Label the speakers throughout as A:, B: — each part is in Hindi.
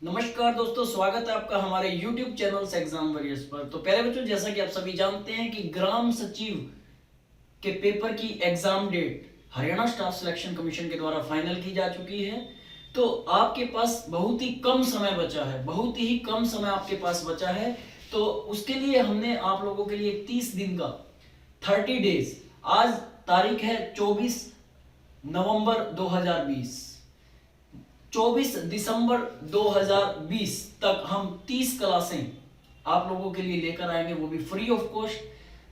A: नमस्कार दोस्तों, स्वागत है आपका हमारे YouTube चैनल से एग्जाम वॉरियर्स पर। तो पहले बच्चों, जैसा कि आप सभी जानते हैं कि ग्राम सचिव के पेपर की exam date Haryana staff selection commission के द्वारा फाइनल की जा चुकी है। तो आपके पास बहुत ही कम समय बचा है, बहुत ही कम समय आपके पास बचा है। तो उसके लिए हमने आप लोगों के लिए 30 दिन का 30 डेज, आज तारीख है 24 नवंबर 2020, 24 दिसंबर 2020 तक हम 30 क्लासें आप लोगों के लिए लेकर आएंगे, वो भी फ्री ऑफ कॉस्ट,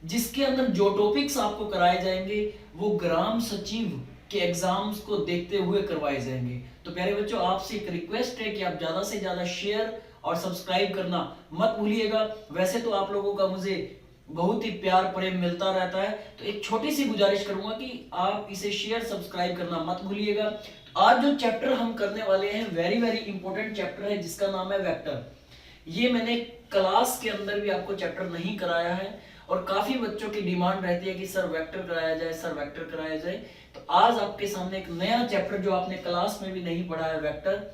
A: जिसके अंदर जो टॉपिक्स आपको कराए जाएंगे वो ग्राम सचिव के एग्जाम्स को देखते हुए करवाए जाएंगे। तो प्यारे बच्चों, आपसे एक रिक्वेस्ट है कि आप ज्यादा से ज्यादा शेयर और सब्सक्राइब करना मत भूलिएगा। वैसे तो आप लोगों का मुझे बहुत ही प्यार प्रेम मिलता रहता है, तो एक छोटी सी गुजारिश करूंगा कि आप इसे शेयर सब्सक्राइब करना मत भूलिएगा। आज जो चैप्टर हम करने वाले हैं वेरी वेरी इंपॉर्टेंट चैप्टर है, जिसका नाम है वेक्टर। ये मैंने क्लास के अंदर भी आपको चैप्टर नहीं कराया है और काफी बच्चों की डिमांड रहती है कि सर वेक्टर कराया जाए, सर वेक्टर कराया जाए। तो आज आपके सामने एक नया चैप्टर जो आपने क्लास में भी नहीं पढ़ा है, वेक्टर।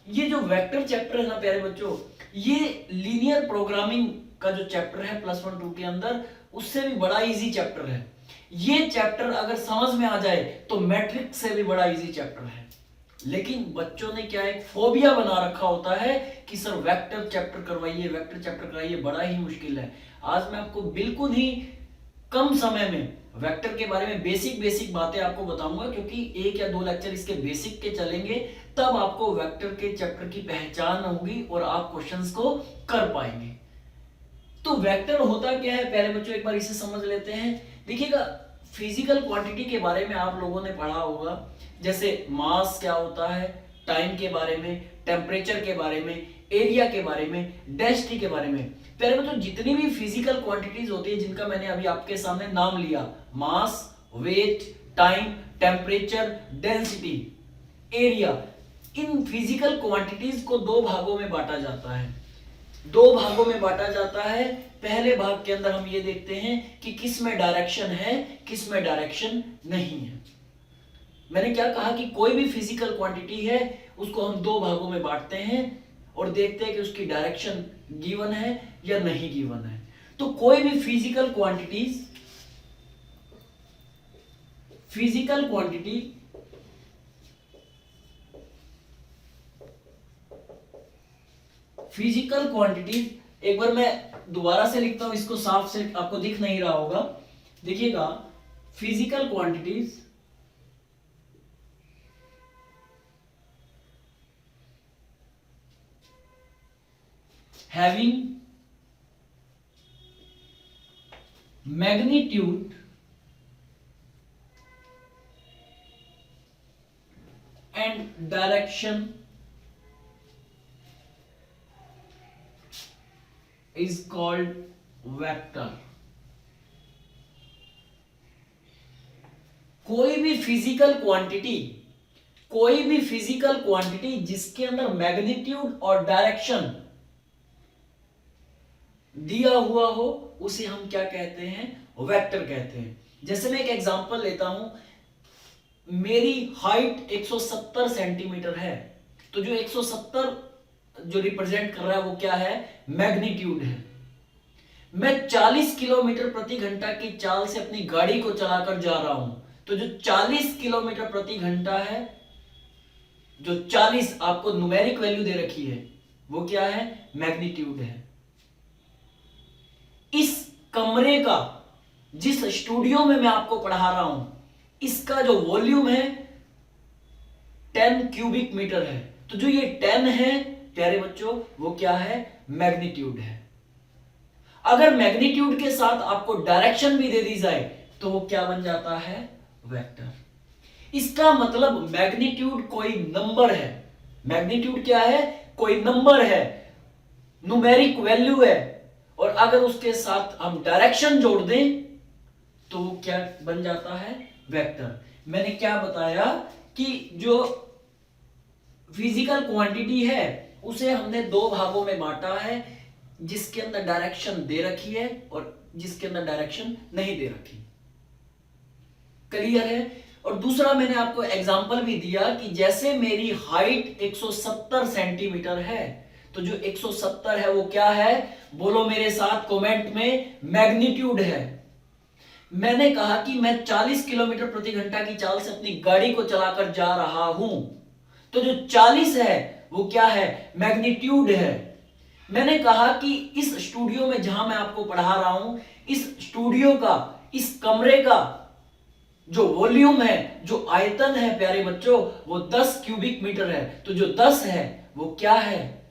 A: ये जो वेक्टर चैप्टर है ना प्यारे बच्चों, ये लीनियर प्रोग्रामिंग का जो चैप्टर है +1 2 के अंदर, उससे भी बड़ा इजी चैप्टर है। ये चैप्टर अगर समझ में आ जाए तो मैट्रिक्स से भी बड़ा इजी चैप्टर है। लेकिन बच्चों ने क्या एक फोबिया बना रखा होता है कि सर वेक्टर चैप्टर करवाइए, वेक्टर चैप्टर कराइए, बड़ा ही मुश्किल है। आज मैं आपको बिल्कुल ही कम समय में वेक्टर के बारे में बेसिक बेसिक बातें आपको बताऊंगा, क्योंकि 1 या 2 लेक्चर इसके बेसिक के चलेंगे, तब आपको वेक्टर के चैप्टर की पहचान होगी और आप क्वेश्चंस को कर पाएंगे। तो वेक्टर होता क्या है पहले बच्चों, एक बार इसे समझ लेते हैं। देखिएगा, फिजिकल क्वांटिटी के बारे में आप लोगों ने पढ़ा होगा, जैसे मास क्या होता है, टाइम के बारे में, टेम्परेचर के बारे में, एरिया के बारे में, डेंसिटी के बारे में। पहले बच्चों, जितनी भी फिजिकल क्वांटिटीज होती है जिनका मैंने अभी आपके सामने नाम लिया, mass, weight, time, temperature, density, area, इन फिजिकल क्वांटिटीज को दो भागों में बांटा जाता है। दो भागों में बांटा जाता है। पहले भाग के अंदर हम ये देखते हैं कि किस में डायरेक्शन है, किस में डायरेक्शन नहीं है। मैंने क्या कहा कि कोई भी फिजिकल क्वांटिटी है उसको हम दो भागों में बांटते हैं और देखते हैं कि उसकी डायरेक्शन गिवन है या नहीं गिवन है। तो कोई भी फिजिकल क्वांटिटी फिजिकल क्वांटिटीज, एक बार मैं दोबारा से लिखता हूं, इसको साफ से आपको दिख नहीं रहा होगा, देखिएगा। Physical quantities having magnitude and direction is called vector। कोई भी फिजिकल क्वांटिटी जिसके अंदर मैग्नीट्यूड और डायरेक्शन दिया हुआ हो, उसे हम क्या कहते हैं, वेक्टर कहते हैं। जैसे मैं एक एग्जांपल लेता हूं, मेरी हाइट 170 सेंटीमीटर है, तो जो 170 जो रिप्रेजेंट कर रहा है वो क्या है, मैग्नीट्यूड है। मैं 40 किलोमीटर प्रति घंटा की चाल से अपनी गाड़ी को चलाकर जा रहा हूं, तो जो 40 किलोमीटर प्रति घंटा है, जो 40 आपको न्यूमेरिक वैल्यू दे रखी है, वो क्या है, मैग्नीट्यूड है। इस कमरे का, जिस स्टूडियो में मैं आपको पढ़ा रहा हूं, इसका जो वॉल्यूम है 10 क्यूबिक मीटर है, तो जो ये 10 है प्यारे बच्चों, वो क्या है, मैग्नीट्यूड है। अगर मैग्नीट्यूड के साथ आपको डायरेक्शन भी दे दी जाए तो वो क्या बन जाता है, वेक्टर। इसका मतलब मैग्नीट्यूड कोई नंबर है, मैग्नीट्यूड क्या है, कोई नंबर है, न्यूमेरिक वैल्यू है, और अगर उसके साथ हम डायरेक्शन जोड़ दें तो वो क्या बन जाता है, वेक्टर। मैंने क्या बताया कि जो फिजिकल क्वांटिटी है उसे हमने दो भागों में बांटा है, जिसके अंदर डायरेक्शन दे रखी है और जिसके अंदर डायरेक्शन नहीं दे रखी। क्लियर है। और दूसरा मैंने आपको एग्जांपल भी दिया कि जैसे मेरी हाइट 170 सेंटीमीटर है, तो जो 170 है वो क्या है, बोलो मेरे साथ कमेंट में, मैग्नीट्यूड है। मैंने कहा कि मैं 40 किलोमीटर प्रति घंटा की चाल से अपनी गाड़ी को चलाकर जा रहा हूं, तो जो 40 है वो क्या है, मैग्नीट्यूड है। मैंने कहा कि इस स्टूडियो में जहां मैं आपको पढ़ा रहा हूं, इस स्टूडियो का, इस कमरे का जो वॉल्यूम है, जो आयतन है प्यारे बच्चों, वो 10 क्यूबिक मीटर है। तो जो 10 है वो क्या है,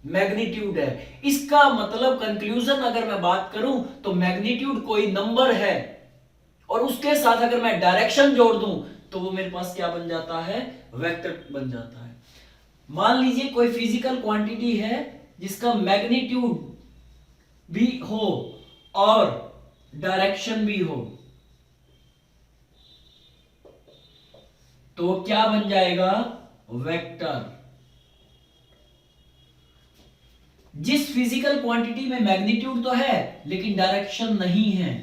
A: मैग्नीट्यूड है। इसका मतलब कंक्लूजन अगर मैं बात करूं तो मैग्नीट्यूड कोई नंबर है और उसके साथ अगर मैं डायरेक्शन जोड़ दूं तो वो मेरे पास क्या बन जाता है, वेक्टर बन जाता है। मान लीजिए कोई फिजिकल क्वांटिटी है जिसका मैग्नीट्यूड भी हो और डायरेक्शन भी हो, तो क्या बन जाएगा, वेक्टर। जिस फिजिकल क्वांटिटी में मैग्नीट्यूड तो है लेकिन डायरेक्शन नहीं है,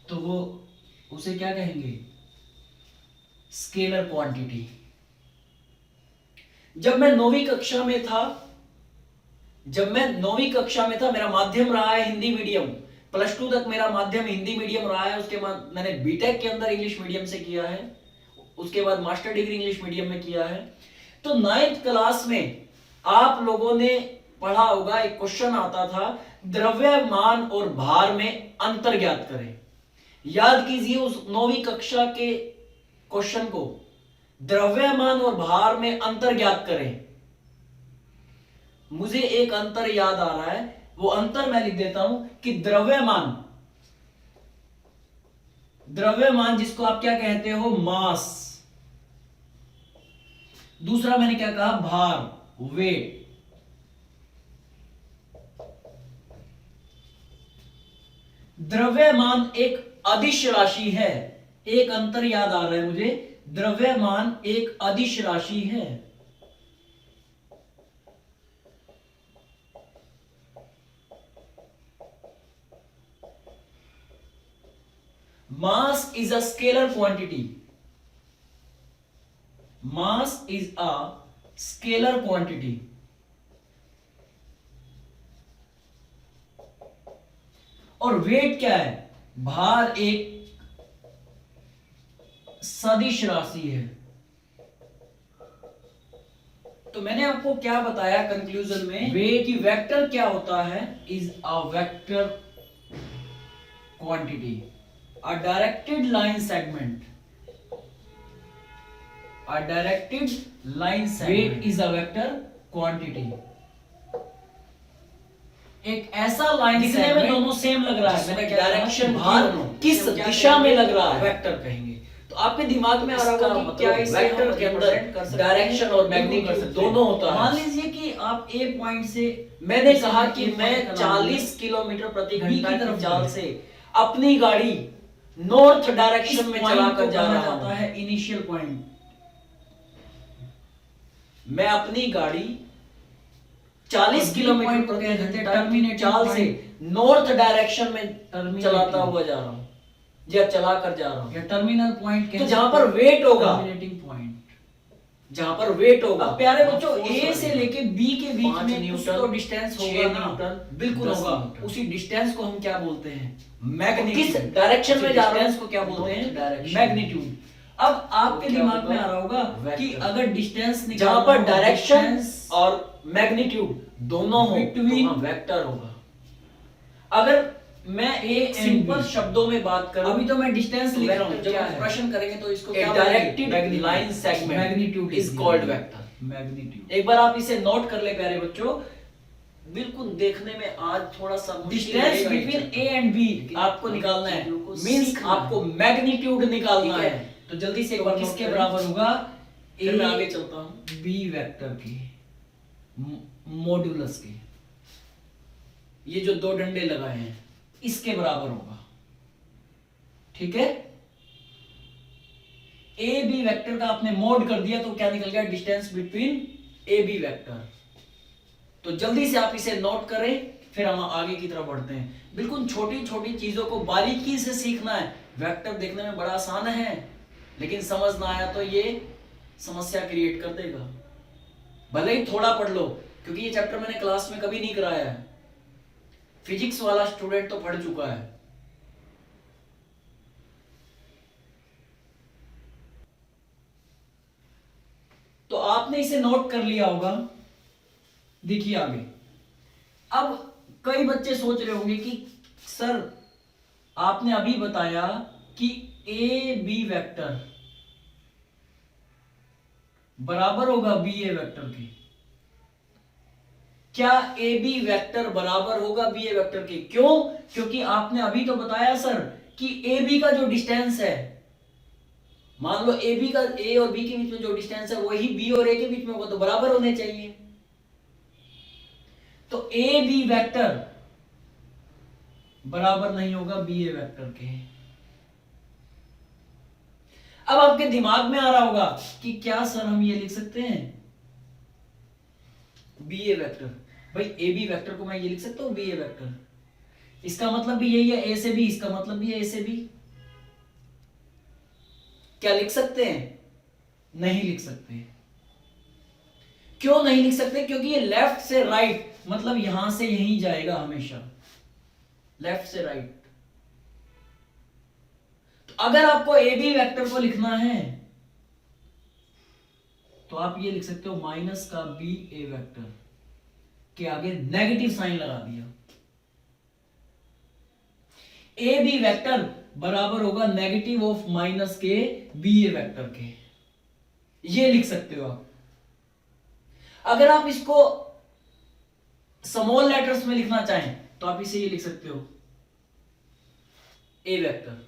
A: तो वो उसे क्या कहेंगे, स्केलर क्वांटिटी। जब मैं 9वीं कक्षा में था, मेरा माध्यम रहा है हिंदी मीडियम। प्लस 2 तक मेरा माध्यम हिंदी मीडियम रहा है। उसके बाद मैंने बीटेक के अंदर इंग्लिश मीडियम से किया है, उसके बाद मास्टर डिग्री इंग्लिश मीडियम में किया है। तो 9th क्लास में आप लोगों ने पढ़ा होगा, एक क्वेश्चन आता था, द्रव्यमान और भार में अंतर ज्ञात करें। याद कीजिए उस 9वीं कक्षा के क्वेश्चन को, द्रव्यमान और भार में अंतर ज्ञात करें। मुझे एक अंतर याद आ रहा है, वो अंतर मैं लिख देता हूं कि द्रव्यमान जिसको आप क्या कहते हो, मास। दूसरा मैंने क्या कहा, भार, वेट। द्रव्यमान एक अदिश राशि है, एक अंतर याद आ रहा है मुझे, द्रव्यमान एक अदिश राशि है। Mass is a scalar quantity, mass is a scalar quantity. और वेट क्या है, भार एक सदिश राशि है। तो मैंने आपको क्या बताया कंक्लूजन में, वेट की वेक्टर क्या होता है, is a vector quantity, a directed line segment, a directed line segment. Weight is a vector quantity, एक ऐसा लाइन दिखने में दोनों सेम लग रहा है, मैंने डायरेक्शन, भार किस दिशा में लग रहा है, वेक्टर कहेंगे। तो आपके दिमाग में आ रहा होगा कि क्या इस वेक्टर के अंदर डायरेक्शन और मैग्नीट्यूड दोनों होता है। मान लीजिए कि आप ए पॉइंट से, मैंने कहा कि मैं 40 किलोमीटर प्रति घंटा की चाल से अपनी गाड़ी नॉर्थ डायरेक्शन में चलाकर जा रहा है, इनिशियल पॉइंट। मैं अपनी गाड़ी 40 किलोमीटर प्रति घंटा की चाल से नॉर्थ डायरेक्शन में चलाता हुआ जा रहा हूं, या चला कर जा रहा हूं, या टर्मिनल पॉइंट। तो जहां पर वेट होगा, टर्मिनेटिंग पॉइंट, जहां पर वेट होगा, प्यारे बच्चों, ए से लेके बी के बीच में कुछ तो डिस्टेंस होगा ना, बिल्कुल होगा। उसी डिस्टेंस को हम क्या बोलते हैं, मैग्नीट्यूड। किस डायरेक्शन में जा रहे हैं उसको क्या बोलते हैं, मैग्नीट्यूड। अब आपके दिमाग में आ रहा होगा कि अगर डिस्टेंस जहां पर डायरेक्शन और मैग्नीट्यूड दोनों हो तो वहां वेक्टर होगा। अगर मैं एक सिंपल शब्दों में बात करूं, अभी तो मैं डिस्टेंस लिख रहा हूं, जब हम प्रश्न करेंगे तो इसको क्या directed line segment, magnitude is called vector, magnitude. एक बार आप इसे नोट कर ले प्यारे बच्चों, बिल्कुल देखने में आज थोड़ा सा distance between A and B आपको निकालना है, मींस आपको मैग्नीट्यूड निकालना है। तो जल्दी से एक बार किसके बराबर होगा, ए, मैं आगे चलता हूं, बी वेक्टर के मॉड्यूलस के, ये जो दो डंडे लगाए हैं इसके बराबर होगा, ठीक है। ए बी वेक्टर का आपने मोड कर दिया तो क्या निकल गया, distance between A B vector. तो जल्दी से आप इसे नोट करें, फिर हम आगे की तरफ बढ़ते हैं। बिल्कुल छोटी छोटी चीजों को बारीकी से सीखना है, वेक्टर देखने में बड़ा आसान है लेकिन समझ ना आया तो ये समस्या क्रिएट कर देगा। भले ही थोड़ा पढ़ लो, क्योंकि ये चैप्टर मैंने क्लास में कभी नहीं कराया है, फिजिक्स वाला स्टूडेंट तो पढ़ चुका है। तो आपने इसे नोट कर लिया होगा। देखिए आगे, अब कई बच्चे सोच रहे होंगे कि सर आपने अभी बताया कि ए बी वेक्टर बराबर होगा बी ए वेक्टर के। क्या ए बी वेक्टर बराबर होगा बी ए वेक्टर के? क्यों? क्योंकि आपने अभी तो बताया सर कि ए बी का जो डिस्टेंस है, मान लो ए बी का, ए और बी के बीच में जो डिस्टेंस है वही बी और ए के बीच में होगा, तो बराबर होने चाहिए। तो ए बी वेक्टर बराबर नहीं होगा बी ए वेक्टर के। अब आपके दिमाग में आ रहा होगा कि क्या सर हम ये लिख सकते हैं बी ए वेक्टर? भाई ए बी वेक्टर को मैं ये लिख सकता हूं बी ए वेक्टर, इसका मतलब भी यही है ए से बी, इसका मतलब भी है ए से बी। क्या लिख सकते हैं? नहीं लिख सकते। क्यों नहीं लिख सकते? क्योंकि ये लेफ्ट से राइट, मतलब यहां से यहीं जाएगा हमेशा, लेफ्ट से राइट। तो अगर आपको ए बी वेक्टर को लिखना है तो आप ये लिख सकते हो माइनस का बी ए वेक्टर के आगे नेगेटिव साइन लगा दिया। ए बी वेक्टर बराबर होगा नेगेटिव ऑफ माइनस के बी ए वेक्टर के, ये लिख सकते हो आप। अगर आप इसको स्मॉल लेटर्स में लिखना चाहें तो आप इसे ये लिख सकते हो ए वेक्टर।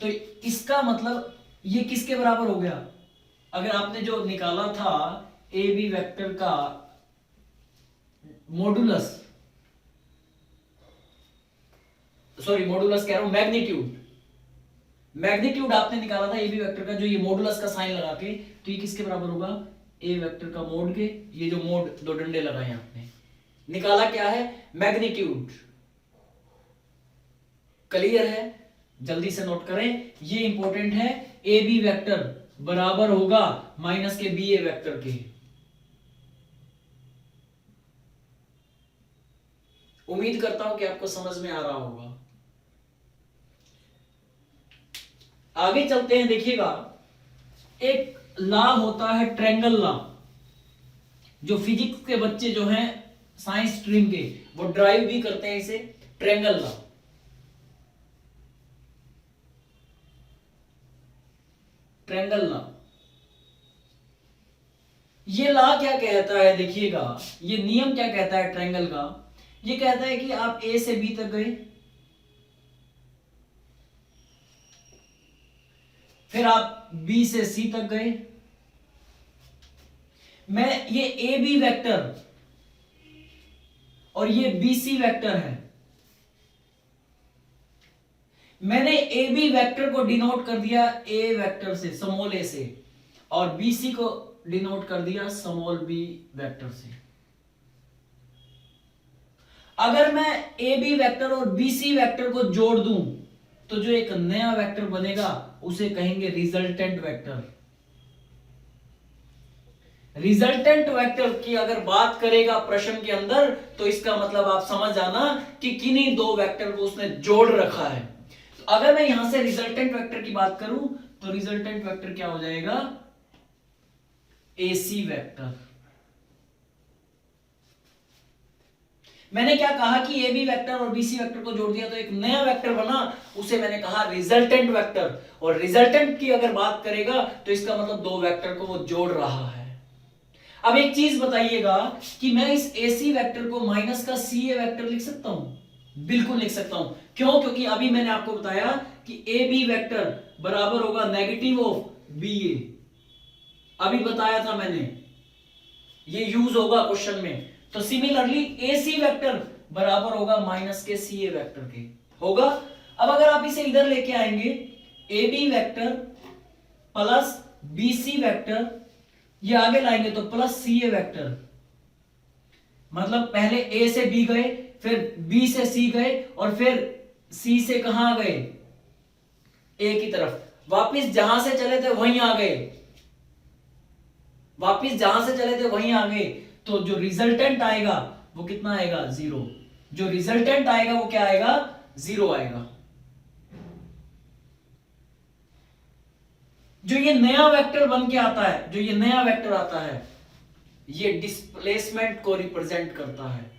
A: तो इसका मतलब ये किसके बराबर हो गया? अगर आपने जो निकाला था ए बी वेक्टर का मॉडुलस, सॉरी मॉडुलस कह रहा हूं, मैग्नीट्यूड, मैग्नीट्यूड आपने निकाला था ए बी वेक्टर का, जो ये मॉडुलस का साइन लगा के, तो ये किसके बराबर होगा? ए वेक्टर का मोड के, ये जो मोड दो डंडे लगाए आपने, निकाला क्या है? मैग्नीट्यूड। क्लियर है? जल्दी से नोट करें, ये इंपॉर्टेंट है। ए बी वेक्टर बराबर होगा माइनस के बी ए वेक्टर के। उम्मीद करता हूं कि आपको समझ में आ रहा होगा। आगे चलते हैं, देखिएगा एक लॉ होता है ट्रायंगल लॉ, जो फिजिक्स के बच्चे जो हैं साइंस स्ट्रीम के, वो ड्राइव भी करते हैं इसे, ट्रायंगल लॉ। ट्रायंगल लॉ, ये लॉ क्या कहता है? देखिएगा ये नियम क्या कहता है ट्रायंगल का। ये कहता है कि आप ए से बी तक गए, फिर आप बी से सी तक गए। मैं ये ए बी वेक्टर और ये बी सी वेक्टर है, मैंने ए बी वेक्टर को डिनोट कर दिया ए वेक्टर से, स्मॉल ए से, और बी सी को डिनोट कर दिया स्मॉल बी वेक्टर से। अगर मैं ए बी वेक्टर और बी सी वेक्टर को जोड़ दूं तो जो एक नया वेक्टर बनेगा उसे कहेंगे रिजल्टेंट वेक्टर। रिजल्टेंट वेक्टर की अगर बात करेगा प्रश्न के अंदर, तो इसका मतलब आप समझ जाना कि किन्हीं दो वेक्टर को उसने जोड़ रखा है। तो अगर मैं यहां से रिजल्टेंट वेक्टर की बात करूं तो रिजल्टेंट वेक्टर क्या हो जाएगा? AC vector. मैंने क्या कहा कि ए बी वेक्टर और बी सी वेक्टर को जोड़ दिया तो एक नया वेक्टर बना, उसे मैंने कहा रिजल्टेंट वेक्टर। और रिजल्टेंट की अगर बात करेगा तो इसका मतलब दो वेक्टर को वो जोड़ रहा है। अब एक चीज बताइएगा कि मैं इस एसी वेक्टर को माइनस का सी ए वेक्टर लिख सकता हूं? बिल्कुल लिख सकता हूं। क्यों? क्योंकि अभी मैंने आपको बताया कि ए बी वेक्टर बराबर होगा नेगेटिव ऑफ बी ए, अभी बताया था मैंने, ये यूज होगा क्वेश्चन में। तो सिमिलरली ए सी वेक्टर बराबर होगा माइनस के सी ए वेक्टर के, होगा। अब अगर आप इसे इधर लेके आएंगे, A B vector plus B C vector, ये आगे लाएंगे तो प्लस सी ए वेक्टर, मतलब पहले ए से बी गए, फिर बी से सी गए, और फिर सी से कहां गए? ए की तरफ। वापिस जहां से चले थे वहीं आ गए, वापिस जहां से चले थे वहीं आ गए, तो जो रिजल्टेंट आएगा वो कितना आएगा, 0। जो रिजल्टेंट आएगा वो क्या आएगा, 0 आएगा। जो ये नया वेक्टर बन के आता है, जो ये नया वेक्टर आता है, ये डिस्प्लेसमेंट को रिप्रेजेंट करता है।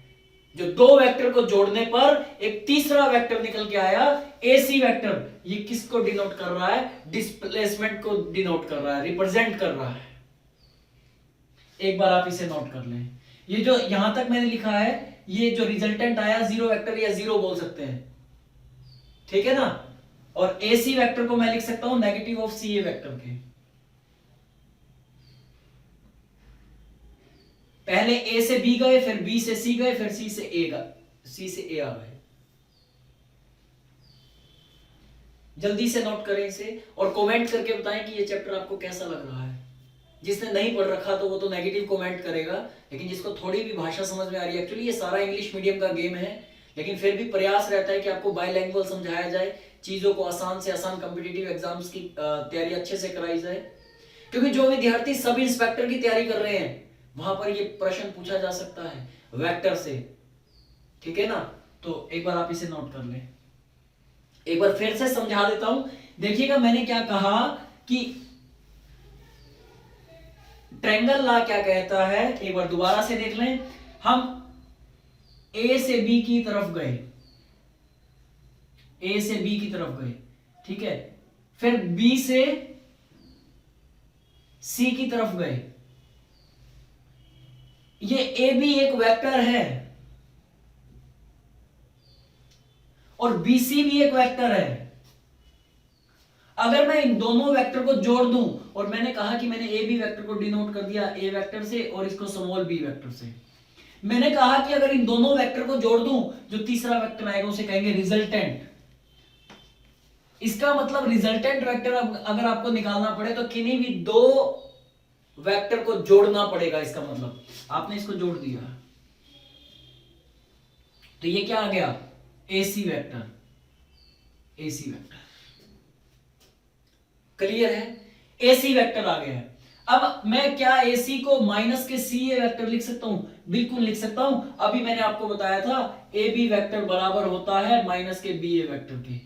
A: जो दो वेक्टर को जोड़ने पर एक तीसरा वेक्टर निकल के आया, एसी वेक्टर, ये किसको डिनोट कर रहा है, डिस्प्लेसमेंट को डिनोट कर रहा है, रिप्रेजेंट कर रहा है। एक बार आप इसे नोट कर लें। ये जो यहां तक मैंने लिखा है, ये जो रिजल्टेंट आया 0 वेक्टर या 0 बोल सकते हैं, ठीक है ना। और एसी वेक्टर को मैं लिख सकता हूं negative of C A vector के। पहले ए से बी गए, फिर बी से सी गए, फिर सी से ए आ गए। जल्दी से नोट करें इसे और कमेंट करके बताएं कि ये चैप्टर आपको कैसा लग रहा है। जिसने नहीं पढ़ रखा तो वो तो नेगेटिव कमेंट करेगा, लेकिन जिसको थोड़ी भी भाषा समझ में आ रही है, एक्चुअली ये सारा इंग्लिश मीडियम का गेम है, लेकिन फिर भी प्रयास रहता है कि आपको बाइलैंग्वेज समझाया जाए, चीजों को आसान से आसान कॉम्पिटिटिव एग्जाम्स की तैयारी अच्छे से कराई जाए। क्योंकि जो विद्यार्थी सब इंस्पेक्टर की तैयारी कर रहे हैं, वहां पर ये प्रश्न पूछा जा सकता है वेक्टर से, ठीक है ना। तो एक बार आप इसे नोट कर लें। एक बार फिर से समझा देता हूं, देखिएगा मैंने क्या कहा कि ट्रायंगल लॉ क्या कहता है, एक बार दोबारा से देख लें। हम ए से बी की तरफ गए, ए से बी की तरफ गए, ठीक है, फिर बी से सी की तरफ गए। ये ए बी एक वेक्टर है और बी सी भी एक वेक्टर है। अगर मैं इन दोनों वेक्टर को जोड़ दूं, और मैंने कहा कि मैंने ए बी वेक्टर को डिनोट कर दिया ए वेक्टर से और इसको स्मॉल बी वेक्टर से। मैंने कहा कि अगर इन दोनों वेक्टर को जोड़ दूं, जो तीसरा वेक्टर आएगा उसे कहेंगे रिजल्टेंट। इसका मतलब रिजल्टेंट वेक्टर अगर आपको निकालना पड़े तो किन्हीं भी दो वेक्टर को जोड़ना पड़ेगा। इसका मतलब आपने इसको जोड़ दिया तो ये क्या आ गया, AC vector, AC vector. Clear है, एसी वेक्टर आ गया है। अब मैं क्या एसी को माइनस के सी ए वेक्टर लिख सकता हूं, बिल्कुल लिख सकता हूं। अभी मैंने आपको बताया था ए बी वेक्टर बराबर होता है माइनस के बी ए वेक्टर के,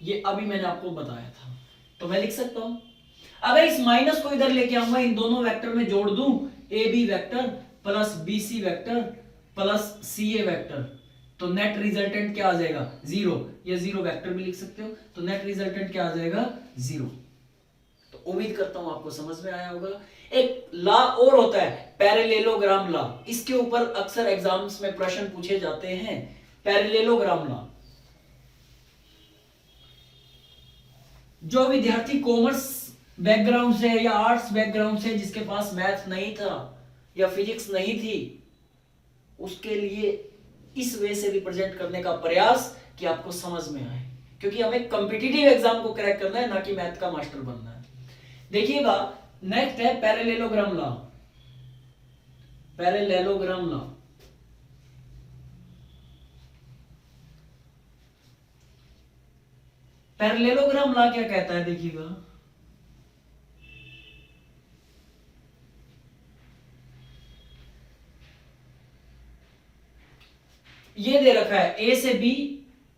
A: ये अभी मैंने आपको बताया था, तो मैं लिख सकता हूं। अगर इस माइनस को इधर लेके आऊंगा, इन दोनों वेक्टर में जोड़ दूं, A B vector plus B C vector plus C A vector, तो नेट रिजल्टेंट क्या आ जाएगा, 0। या 0 वेक्टर भी लिख सकते हो, तो नेट रिजल्टेंट क्या आ जाएगा, 0। तो उम्मीद करता हूं आपको समझ में आया होगा। एक लॉ और होता है पैरेललोग्राम लॉ, इसके ऊपर अक्सर एग्जाम्स में प्रश्न पूछे जाते हैं। पैरेललोग्राम लॉ, जो विद्यार्थी कॉमर्स बैकग्राउंड से या आर्ट्स बैकग्राउंड से, जिसके पास मैथ नहीं था या फिजिक्स नहीं थी, उसके लिए इस वे से रिप्रेजेंट करने का प्रयास कि आपको समझ में आए, क्योंकि हमें कॉम्पिटिटिव एग्जाम को क्रैक करना है, ना कि मैथ का मास्टर बनना है। देखिएगा नेक्स्ट है parallelogram law. Parallelogram law, parallelogram law क्या कहता है, देखिएगा ये दे रखा है ए से बी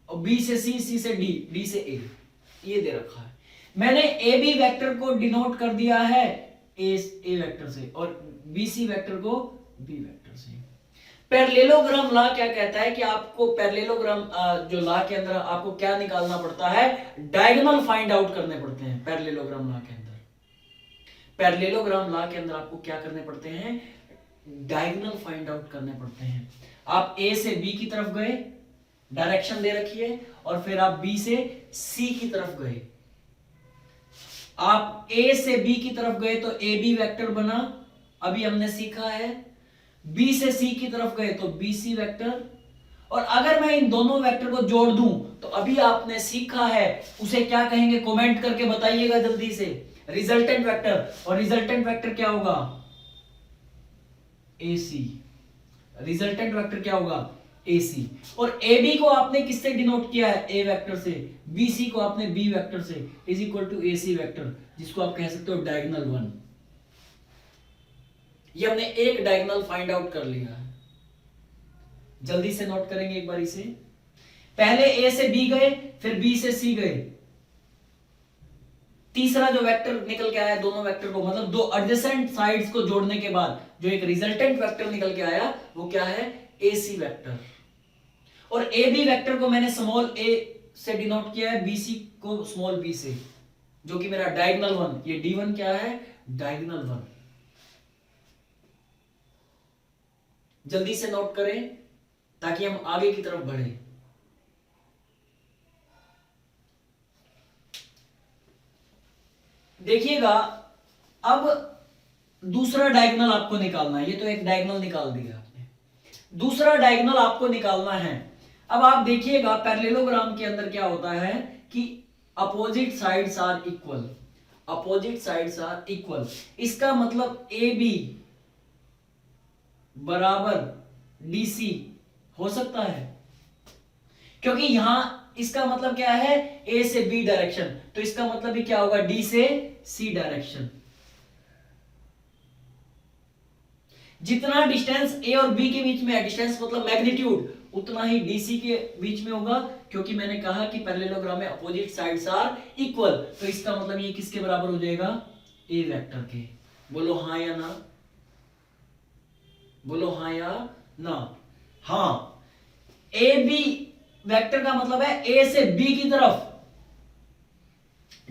A: और बी से सी, सी से डी, डी से ए, ये दे रखा है। मैंने ए बी वेक्टर को डिनोट कर दिया है ए वेक्टर से और बी सी वेक्टर को बी वेक्टर से। पैरेललोग्राम लॉ क्या कहता है कि आपको पैरेललोग्राम जो लॉ के अंदर आपको क्या निकालना पड़ता है, डायगोनल फाइंड आउट करने पड़ते हैं। पैरेललोग्राम लॉ के अंदर, पैरेललोग्राम लॉ के अंदर आपको क्या करने पड़ते हैं, डायगोनल फाइंड आउट करने पड़ते हैं। आप ए से बी की तरफ गए, डायरेक्शन दे रखी है, और फिर आप बी से सी की तरफ गए। आप ए से बी की तरफ गए तो ए बी वेक्टर बना, अभी हमने सीखा है। बी से सी की तरफ गए तो बी सी वेक्टर, और अगर मैं इन दोनों वेक्टर को जोड़ दूं तो अभी आपने सीखा है, उसे क्या कहेंगे, कमेंट करके बताइएगा जल्दी से। रिजल्टेंट वेक्टर, और रिजल्टेंट वेक्टर क्या होगा, एसी। रिजल्टेंट वेक्टर क्या होगा, AC। और AB को आपने किससे डिनोट किया है? A वेक्टर से। BC को आपने B वेक्टर से, is equal to AC vector, जिसको आप कह सकते हो डायगोनल 1। ये हमने एक डायगोनल फाइंड आउट कर लिया है। जल्दी से नोट करेंगे एक बार इसे। पहले A से B गए, फिर B से C गए। तीसरा जो वेक्टर निकल के आया दोनों वेक्टर को, मतलब दो एडजेसेंट साइड्स को जोड़ने के बाद जो एक रिजल्टेंट वेक्टर निकल के आया वो क्या है? AC vector. और AB वेक्टर को मैंने स्मॉल a से डिनोट किया है, BC को स्मॉल b से, जो कि मेरा डायगोनल 1। ये D1 क्या है? डायगोनल 1। जल्दी से नोट करें ताकि हम आगे की तरफ बढ़े। देखिएगा, अब दूसरा डायगोनल आपको निकालना है। ये तो एक डायगोनल निकाल दिया आपने, दूसरा डायगोनल आपको निकालना है। अब आप देखिएगा पैरेललोग्राम के अंदर क्या होता है कि opposite sides are equal, opposite sides are equal. इसका मतलब AB बराबर DC हो सकता है, क्योंकि यहां इसका मतलब क्या है? A से B डायरेक्शन, तो इसका मतलब भी क्या होगा? D से C डायरेक्शन। जितना डिस्टेंस A और B के बीच में है, डिस्टेंस मतलब मैग्नीट्यूड, उतना ही DC के बीच में होगा, क्योंकि मैंने कहा कि पैरेललोग्राम में अपोजिट साइड्स आर इक्वल। तो इसका मतलब ये किसके बराबर हो जाएगा? A वेक्टर के। बोलो हां या ना, बोलो हां या ना। हां, AB वेक्टर का मतलब है A से B की तरफ,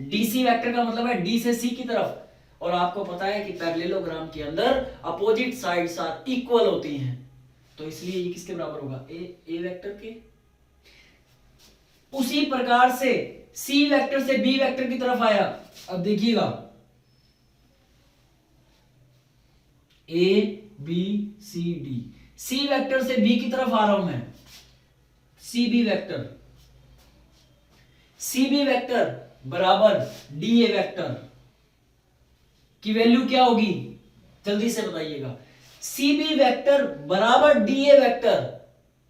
A: DC वेक्टर का मतलब है D से C की तरफ। और आपको पता है कि पैरेललोग्राम के अंदर अपोजिट साइड्स आर इक्वल होती हैं, तो इसलिए ये किसके बराबर होगा? A वेक्टर के। उसी प्रकार से C वेक्टर से B वेक्टर की तरफ आया। अब देखिएगा A B C D, C vector से B की तरफ आ रहा हूं मैं, CB वेक्टर, CB वेक्टर बराबर DA वेक्टर की वैल्यू क्या होगी? जल्दी से बताइएगा। CB वेक्टर बराबर DA vector,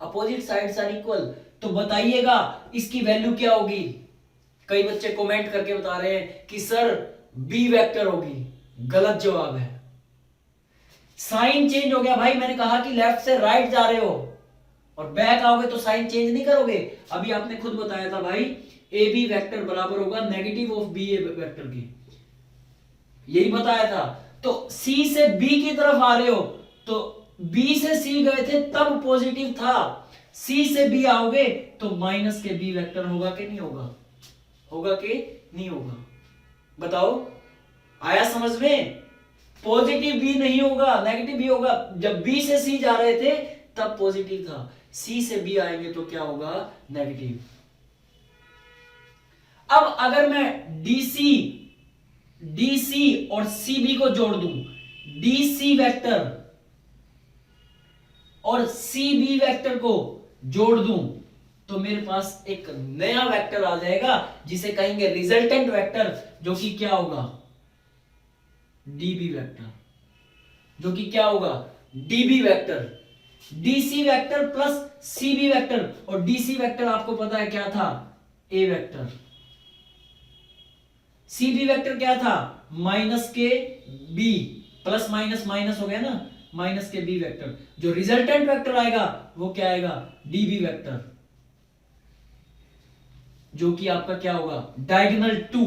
A: opposite sides are equal, तो बताइएगा इसकी वैल्यू क्या होगी? कई बच्चे कमेंट करके बता रहे हैं कि सर B वेक्टर होगी। गलत जवाब है, साइन चेंज हो गया भाई। मैंने कहा कि लेफ्ट से राइट जा रहे हो और बैक आओगे तो साइन चेंज नहीं करोगे। अभी आपने खुद बताया था भाई AB वेक्टर बराबर होगा नेगेटिव ऑफ BA वेक्टर की, यही बताया था। तो C से B की तरफ आ रहे हो, तो B से C गए थे तब पॉजिटिव था, C से B आओगे तो माइनस के B वेक्टर होगा कि नहीं होगा? होगा कि नहीं होगा? बताओ, आया समझ में? पॉजिटिव B नहीं होगा, नेगेटिव B होगा। जब B से C जा रहे थे तब पॉजिटिव था, C से B आएंगे तो क्या होगा? नेगेटिव। अब अगर मैं DC और CB को जोड़ दूं, DC वेक्टर और CB वेक्टर को जोड़ दूं, तो मेरे पास एक नया वेक्टर आ जाएगा जिसे कहेंगे रिजल्टेंट वेक्टर, जो कि क्या होगा? DB वेक्टर, जो कि क्या होगा? DB vector. DC vector plus CB vector, और DC वेक्टर आपको पता है क्या था? A vector. CB वेक्टर क्या था? माइनस के B, प्लस माइनस माइनस हो गया ना, माइनस के B वेक्टर। जो रिजल्टेंट वेक्टर आएगा वो क्या आएगा? DB वेक्टर, जो कि आपका क्या होगा? डायगोनल 2,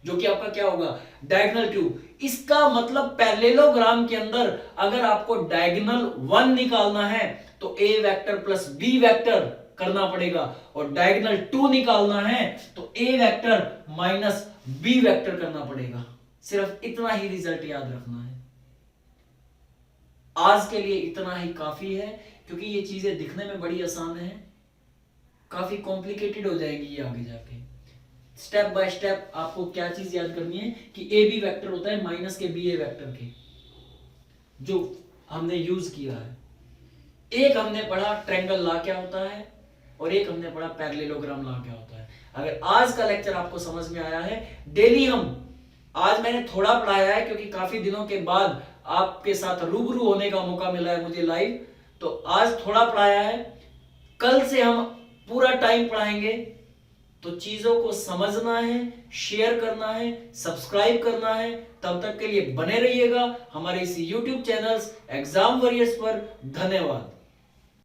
A: जो कि आपका क्या होगा? डायगोनल 2। इसका मतलब पैरेललोग्राम के अंदर अगर आपको डायगोनल 1 निकालना है तो A vector plus B vector करना पड़ेगा, और डायगोनल 2 निकालना है तो A vector minus B vector करना पड़ेगा। सिर्फ इतना ही रिजल्ट याद रखना है। आज के लिए इतना ही काफी है, क्योंकि ये चीजें दिखने में बड़ी आसान है, काफी कॉम्प्लिकेटेड हो जाएगी ये आगे जाके। स्टेप बाय स्टेप आपको क्या चीज याद करनी है कि AB वेक्टर होता है माइनस के BA वेक्टर के, जो हमने यूज किया है। एक हमने पढ़ा ट्रायंगल लॉ क्या होता है, और एक हमने पढ़ा पैरेललोग्राम लॉ क्या होता है। अगर आज का लेक्चर आपको समझ में आया है, डेली आज मैंने थोड़ा पढ़ाया है क्योंकि काफी दिनों के बाद आपके साथ रूबरू होने का मौका मिला है मुझे लाइव, तो आज थोड़ा पढ़ाया है, कल से हम पूरा टाइम पढ़ाएंगे। तो चीजों को समझना है, शेयर करना है, सब्सक्राइब करना है। तब तक के लिए बने रहिएगा हमारे इस YouTube चैनल एग्जाम वॉरियर्स पर। धन्यवाद।